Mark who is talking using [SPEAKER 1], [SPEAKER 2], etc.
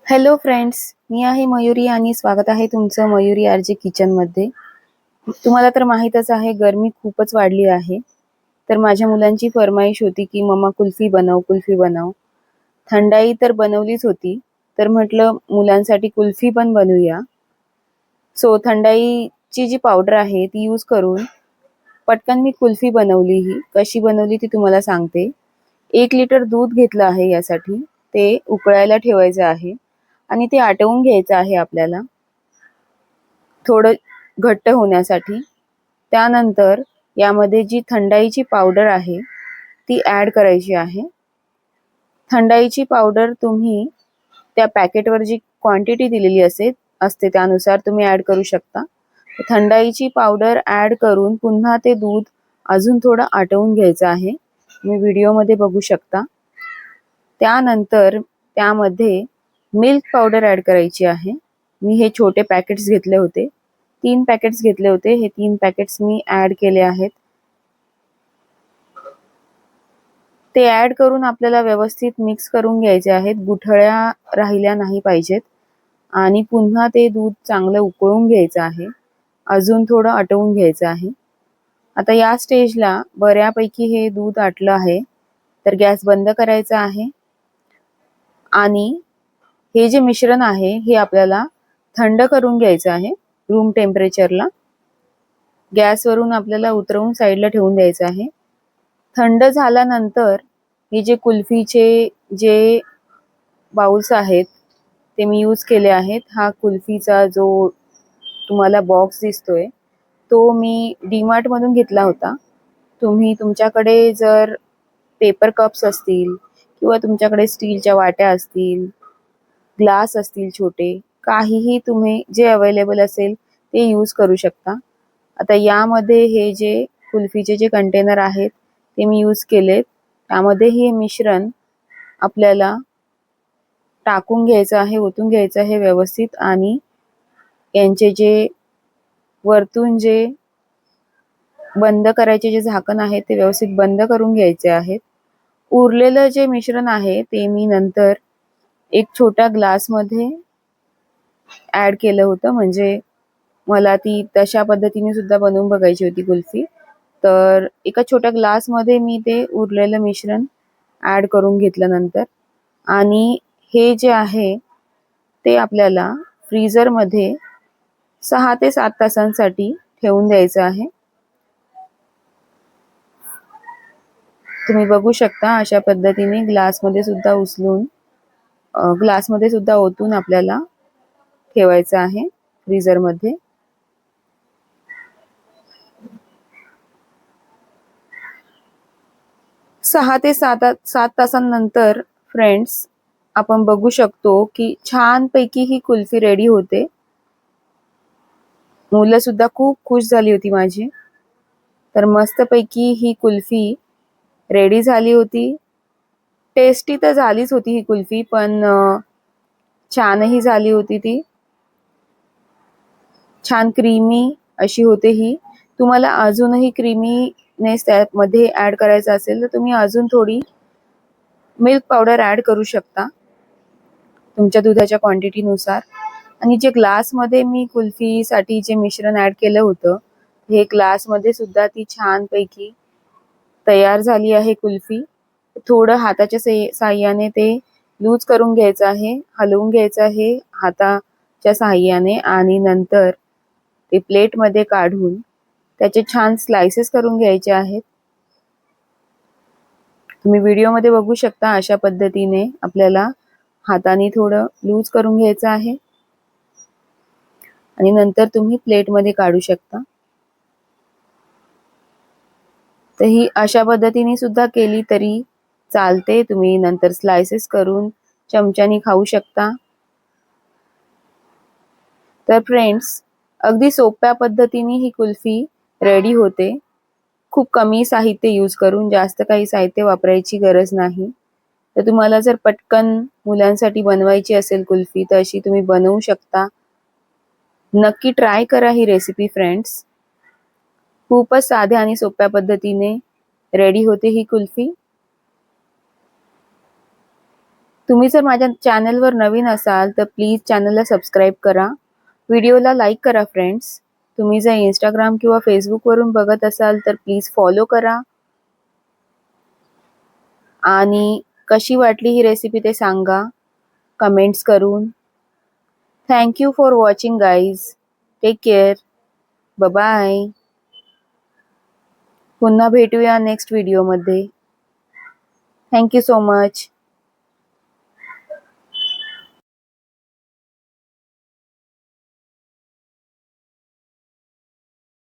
[SPEAKER 1] Hello friends, मी आहे मयुरी आणि स्वागत आहे तुमचं मयुरी आरजे किचनमध्ये. तुम्हाला तर माहीतच आहे, गरमी खूपच वाढली आहे. तर माझ्या मुलांची फरमाईश होती की मम्मा कुल्फी बनव, कुल्फी बनव. थंडाई तर बनवलीच होती, तर म्हटलं मुलांसाठी कुल्फी पण बनवूया. सो थंडाईची जी पावडर आहे ती यूज करून पटकन मी कुल्फी बनवली. ही कशी बनवली ती तुम्हाला सांगते. 1 लिटर दूध घेतलं आहे. यासाठी ते उकळायला ठेवायचं आहे आणि ते आटवून घ्यायचं आहे आपल्याला थोडं घट्ट होण्यासाठी. त्यानंतर यामध्ये जी थंडाईची पावडर आहे ती ॲड करायची आहे. थंडाईची पावडर तुम्ही त्या पॅकेटवर जी क्वांटिटी दिलेली असते त्यानुसार तुम्ही ॲड करू शकता. थंडाईची पावडर ॲड करून पुन्हा ते दूध अजून थोडं आटवून घ्यायचं आहे. तुम्ही व्हिडिओमध्ये बघू शकता. त्यानंतर त्यामध्ये मिल्क पावडर ॲड करायची आहे. मी हे छोटे पॅकेट्स घेतले होते. 3 पॅकेट्स घेतले होते. हे 3 पॅकेट्स मी ॲड केले आहेत. ते ॲड करून आपल्याला व्यवस्थित मिक्स करून घ्यायचे आहेत. गुठळ्या राहिल्या नाही पाहिजेत आणि पुन्हा ते दूध चांगलं उकळून घ्यायचं आहे. अजून थोडं आटवून घ्यायचं आहे. आता या स्टेजला बऱ्यापैकी हे दूध आटलं आहे, तर गॅस बंद करायचा आहे आणि हे जे मिश्रण आहे हे आपल्याला थंड करून घ्यायचं आहे रूम टेम्परेचरला. गॅसवरून आपल्याला उतरवून साईडला ठेवून द्यायचं आहे. थंड झाल्यानंतर हे जे कुल्फीचे जे बाउल्स आहेत ते मी यूज केले आहेत. हा कुल्फीचा जो तुम्हाला बॉक्स दिसतोय तो मी डीमार्ट मधून घेतला होता. तुम्ही तुमच्याकडे जर पेपर कप्स असतील किंवा तुमच्याकडे स्टीलच्या वाट्या असतील, ग्लास असतील छोटे, काहीही तुम्ही जे अवेलेबल असेल ते यूज करू शकता. आता यामध्ये हे जे कुल्फीचे जे कंटेनर आहेत ते मी यूज केलेत. त्यामध्ये हे मिश्रण आपल्याला टाकून घ्यायचं आहे, ओतून घ्यायचं आहे व्यवस्थित आणि यांचे जे वरतून जे बंद करायचे जे झाकण आहे ते व्यवस्थित बंद करून घ्यायचे आहेत. उरलेलं जे मिश्रण आहे ते मी नंतर एक छोट्या ग्लासमध्ये ॲड केलं होतं. म्हणजे मला ती तशा पद्धतीने सुद्धा बनवून बघायची होती कुल्फी. तर एका छोट्या ग्लासमध्ये मी ते उरलेलं मिश्रण ॲड करून घेतलं नंतर. आणि हे जे आहे ते आपल्याला फ्रीझरमध्ये 6 ते 7 तासांसाठी ठेवून द्यायचं आहे. तुम्ही बघू शकता अशा पद्धतीने ग्लासमध्ये सुद्धा ओतून आपल्याला ठेवायचं आहे फ्रीझरमध्ये. सहा ते सात तासांनंतर फ्रेंड्स आपण बघू शकतो की छानपैकी ही कुल्फी रेडी होते. मुलं सुद्धा खूप खुश झाली होती माझी. तर मस्तपैकी ही कुल्फी रेडी झाली होती. टेस्टी तर झालीच होती ही कुल्फी, पण छानही झाली होती ती. छान क्रीमी अशी होते ही. तुम्हाला अजूनही क्रीमीनेस त्यामध्ये ॲड करायचा असेल तर तुम्ही अजून थोडी मिल्क पावडर ॲड करू शकता तुमच्या दुधाच्या क्वांटिटीनुसार. आणि जे ग्लासमध्ये मी कुल्फीसाठी जे मिश्रण ॲड केलं होतं, हे ग्लासमध्ये सुद्धा ती छानपैकी तयार झाली आहे कुल्फी. थोडं हाताच्या साहाय्याने ते लूज करून घ्यायचं आहे, हलवून घ्यायचं आहे हाताच्या साहाय्याने आणि नंतर ते प्लेटमध्ये काढून त्याचे छान स्लाइसेस करून घ्यायचे आहेत. तुम्ही व्हिडिओमध्ये बघू शकता अशा पद्धतीने आपल्याला हाताने थोडं लूज करून घ्यायचं आहे आणि नंतर तुम्ही प्लेटमध्ये काढू शकता. तर ही अशा पद्धतीने सुद्धा केली तरी चालते. तुम्ही नंतर स्लाइसेस करून चमच्याने खाऊ शकता. तर फ्रेंड्स अगदी सोप्या पद्धतीने ही कुल्फी रेडी होते. खूप कमी साहित्य यूज करून, जास्त काही साहित्य वापरायची गरज नाही. तर तुम्हाला जर पटकन मुलांसाठी बनवायची असेल कुल्फी तर अशी तुम्ही बनवू शकता. नक्की ट्राय करा ही रेसिपी फ्रेंड्स. खूपच साध्या आणि सोप्या पद्धतीने रेडी होते ही कुल्फी. तुम्ही जर माझ्या चॅनलवर नवीन असाल तर प्लीज चॅनलला सबस्क्राईब करा. व्हिडिओला लाईक करा फ्रेंड्स. तुम्ही जर इंस्टाग्राम किंवा फेसबुकवरून बघत असाल तर प्लीज फॉलो करा. आणि कशी वाटली ही रेसिपी ते सांगा कमेंट्स करून. Thank you for watching guys. Take care. Bye. पुन्हा भेटूया नेक्स्ट व्हिडिओमध्ये. Thank you so much.